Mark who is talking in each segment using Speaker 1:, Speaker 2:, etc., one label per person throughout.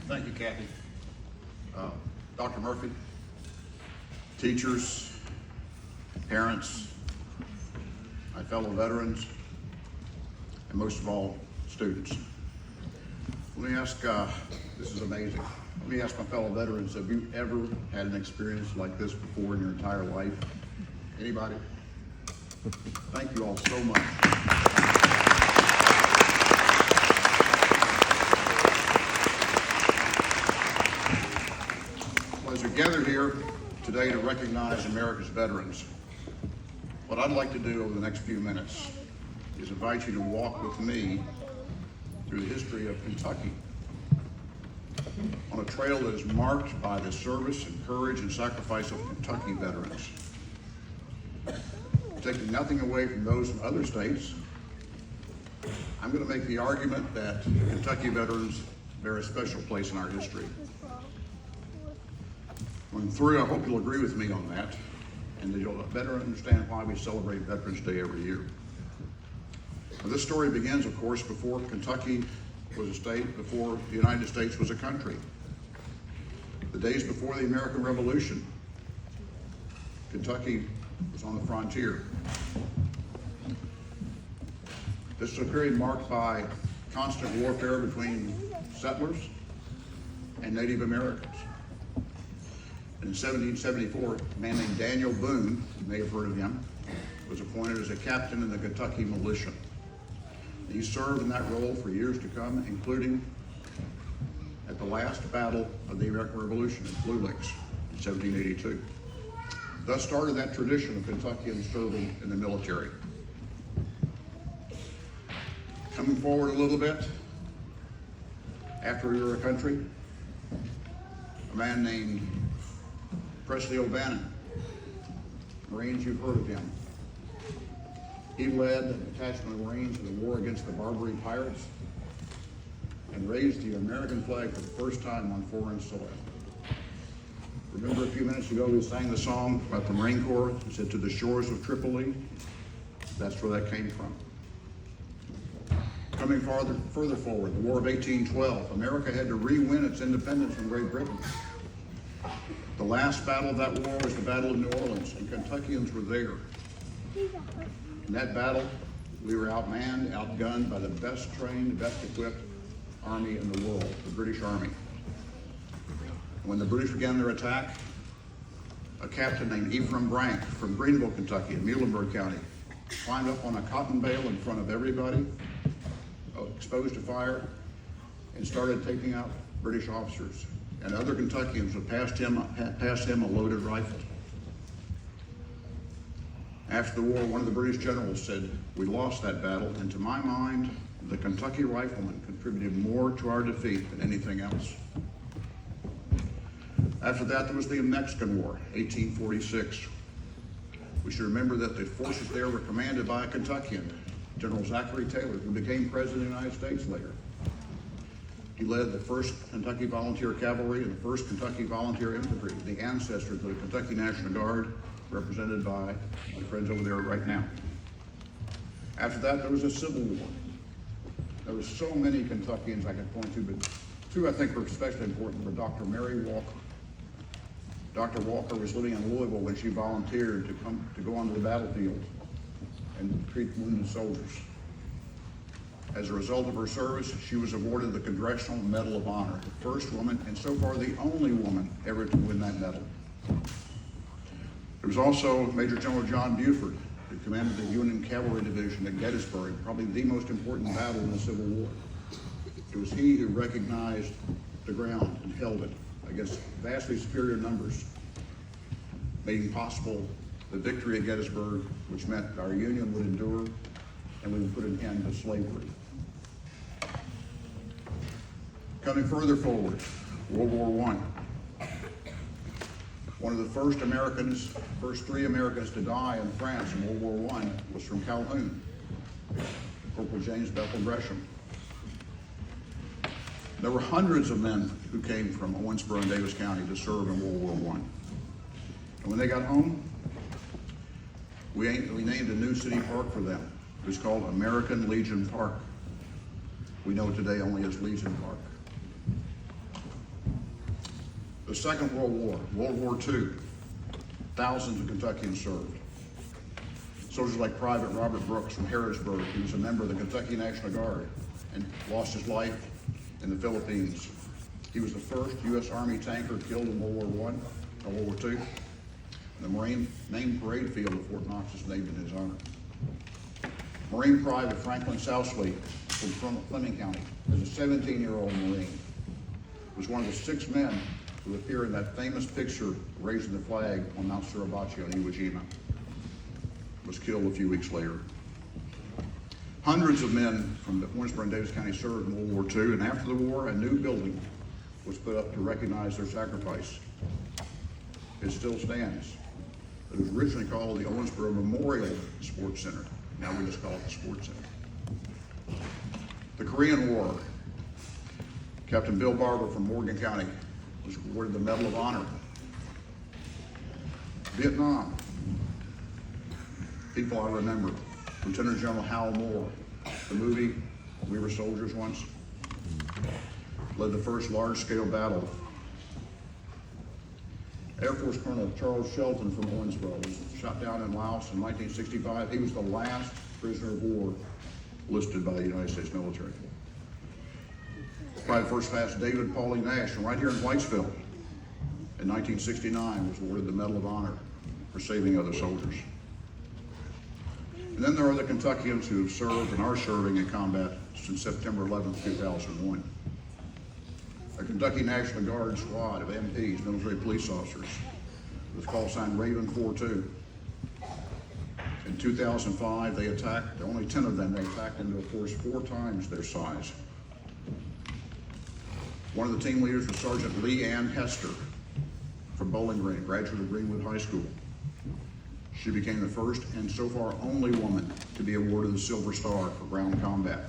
Speaker 1: Thank you, Kathy. Dr. Murphy, teachers, parents, my fellow veterans, and most of all, students. Let me ask, this is amazing. Let me ask my fellow veterans, have you ever had an experience like this before in your entire life? Anybody? Thank you all so much. As we gather here today to recognize America's veterans, what I'd like to do over the next few minutes is invite you to walk with me through the history of Kentucky on a trail that is marked by the service and courage and sacrifice of Kentucky veterans. Taking nothing away from those from other states, I'm going to make the argument that Kentucky veterans bear a special place in our history. When through, I hope you'll agree with me on that, and that you'll better understand why we celebrate Veterans Day every year. Now, this story begins, of course, before Kentucky was a state, before the United States was a country. The days before the American Revolution, Kentucky was on the frontier. This is a period marked by constant warfare between settlers and Native Americans. In 1774, a man named Daniel Boone, you may have heard of him, was appointed as a captain in the Kentucky militia. He served in that role for years to come, including at the last battle of the American Revolution at Blue Licks in 1782. Thus started that tradition of Kentuckians serving in the military. Coming forward a little bit, after we were a country, a man named Presley O'Bannon, Marines, you've heard of him. He led an detachment of Marines in the war against the Barbary pirates and raised the American flag for the first time on foreign soil. Remember a few minutes ago we sang the song about the Marine Corps? It said, "To the shores of Tripoli." That's where that came from. Coming further forward, the War of 1812, America had to re-win its independence from Great Britain. The last battle of that war was the Battle of New Orleans, and Kentuckians were there. In that battle, we were outmanned, outgunned by the best trained, best equipped army in the world, the British Army. When the British began their attack, a captain named Ephraim Brant from Greenville, Kentucky, in Muhlenberg County, climbed up on a cotton bale in front of everybody, exposed to fire, and started taking out British officers. And other Kentuckians would pass him a loaded rifle. After the war, one of the British generals said, "We lost that battle, and to my mind, the Kentucky riflemen contributed more to our defeat than anything else." After that, there was the Mexican War, 1846. We should remember that the forces there were commanded by a Kentuckian, General Zachary Taylor, who became President of the United States later. He led the 1st Kentucky Volunteer Cavalry and the 1st Kentucky Volunteer Infantry, the ancestors of the Kentucky National Guard, represented by my friends over there right now. After that, there was a Civil War. There were so many Kentuckians I could point to, but two I think were especially important were Dr. Mary Walker. Dr. Walker was living in Louisville when she volunteered to go onto the battlefield and treat wounded soldiers. As a result of her service, she was awarded the Congressional Medal of Honor, the first woman and so far the only woman ever to win that medal. There was also Major General John Buford, who commanded the Union Cavalry Division at Gettysburg, probably the most important battle in the Civil War. It was he who recognized the ground and held it against vastly superior numbers, making possible the victory at Gettysburg, which meant our Union would endure and we would put an end to slavery. Coming further forward, World War I. One of the first three Americans to die in France in World War I was from Calhoun, Corporal James Bethel Gresham. There were hundreds of men who came from Owensboro and Davis County to serve in World War I. And when they got home, we named a new city park for them. It was called American Legion Park. We know today only as Legion Park. Second World War, World War II, thousands of Kentuckians served. Soldiers like Private Robert Brooks from Harrisburg, he was a member of the Kentucky National Guard and lost his life in the Philippines. He was the first U.S. Army tanker killed in World War I, or World War II. The Marine main parade field of Fort Knox is named in his honor. Marine Private Franklin Sousley from Fleming County, as a 17-year-old Marine, was one of the 6 men who appear in that famous picture raising the flag on Mount Suribachi on Iwo Jima. Was killed a few weeks later. Hundreds of men from Winsboro and Davis County served in World War II, and after the war, a new building was put up to recognize their sacrifice. It still stands. It was originally called the Owensboro Memorial Sports Center. Now we just call it the Sports Center. The Korean War. Captain Bill Barber from Morgan County was awarded the Medal of Honor. Vietnam. People I remember. Lieutenant General Hal Moore, the movie We Were Soldiers Once, led the first large-scale battle. Air Force Colonel Charles Shelton from Owensboro was shot down in Laos in 1965. He was the last prisoner of war listed by the United States military. Private First Class David Paulie Nash from right here in Whitesville in 1969 was awarded the Medal of Honor for saving other soldiers. And then there are the Kentuckians who have served and are serving in combat since September 11, 2001. A Kentucky National Guard squad of MPs, military police officers, was call sign Raven 42. In 2005, they attacked, only 10 of them, they attacked into a force 4 times their size. One of the team leaders was Sergeant Lee Ann Hester from Bowling Green, graduate of Greenwood High School. She became the first and so far only woman to be awarded the Silver Star for ground combat,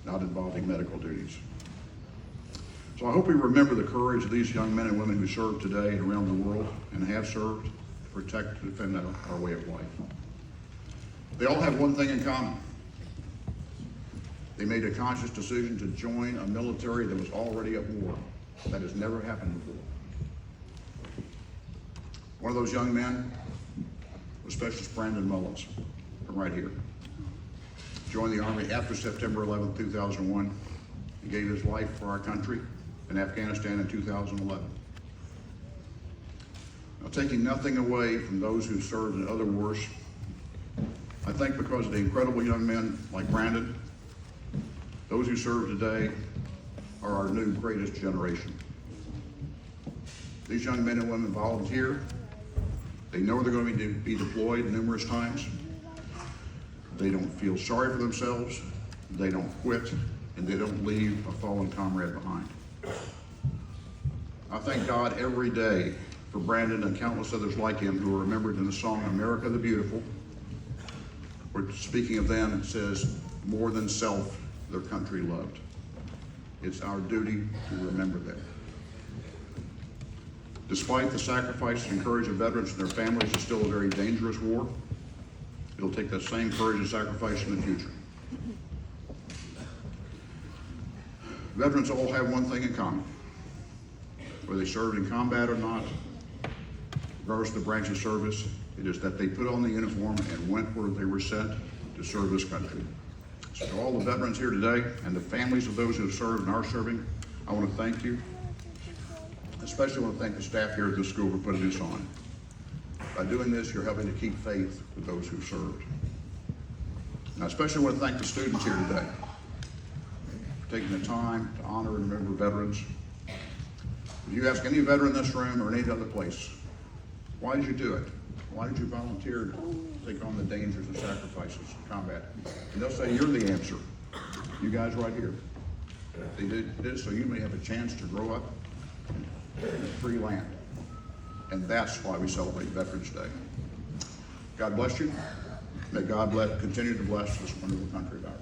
Speaker 1: not involving medical duties. So I hope we remember the courage of these young men and women who serve today and around the world and have served to protect and defend our way of life. They all have one thing in common. They made a conscious decision to join a military that was already at war. That has never happened before. One of those young men was Specialist Brandon Mullins from right here. Joined the Army after September 11, 2001. He gave his life for our country in Afghanistan in 2011. Now, taking nothing away from those who served in other wars, I think because of the incredible young men like Brandon, those who serve today are our new greatest generation. These young men and women volunteer. They know they're going to be deployed numerous times. They don't feel sorry for themselves. They don't quit, and they don't leave a fallen comrade behind. I thank God every day for Brandon and countless others like him who are remembered in the song America the Beautiful, where speaking of them, it says, more than self, their country loved. It's our duty to remember them. Despite the sacrifice and courage of veterans and their families, it's still a very dangerous war. It'll take that same courage and sacrifice in the future. Veterans all have one thing in common. Whether they served in combat or not, regardless of the branch of service, it is that they put on the uniform and went where they were sent to serve this country. So to all the veterans here today and the families of those who have served and are serving, I want to thank you. Especially want to thank the staff here at this school for putting this on. By doing this, you're helping to keep faith with those who've served. And I especially want to thank the students here today for taking the time to honor and remember veterans. If you ask any veteran in this room or any other place, why did you do it? Why did you volunteer to take on the dangers and sacrifices of combat? And they'll say, you're the answer. You guys right here. They did this so you may have a chance to grow up in a free land. And that's why we celebrate Veterans Day. God bless you. May God continue to bless this wonderful country of ours.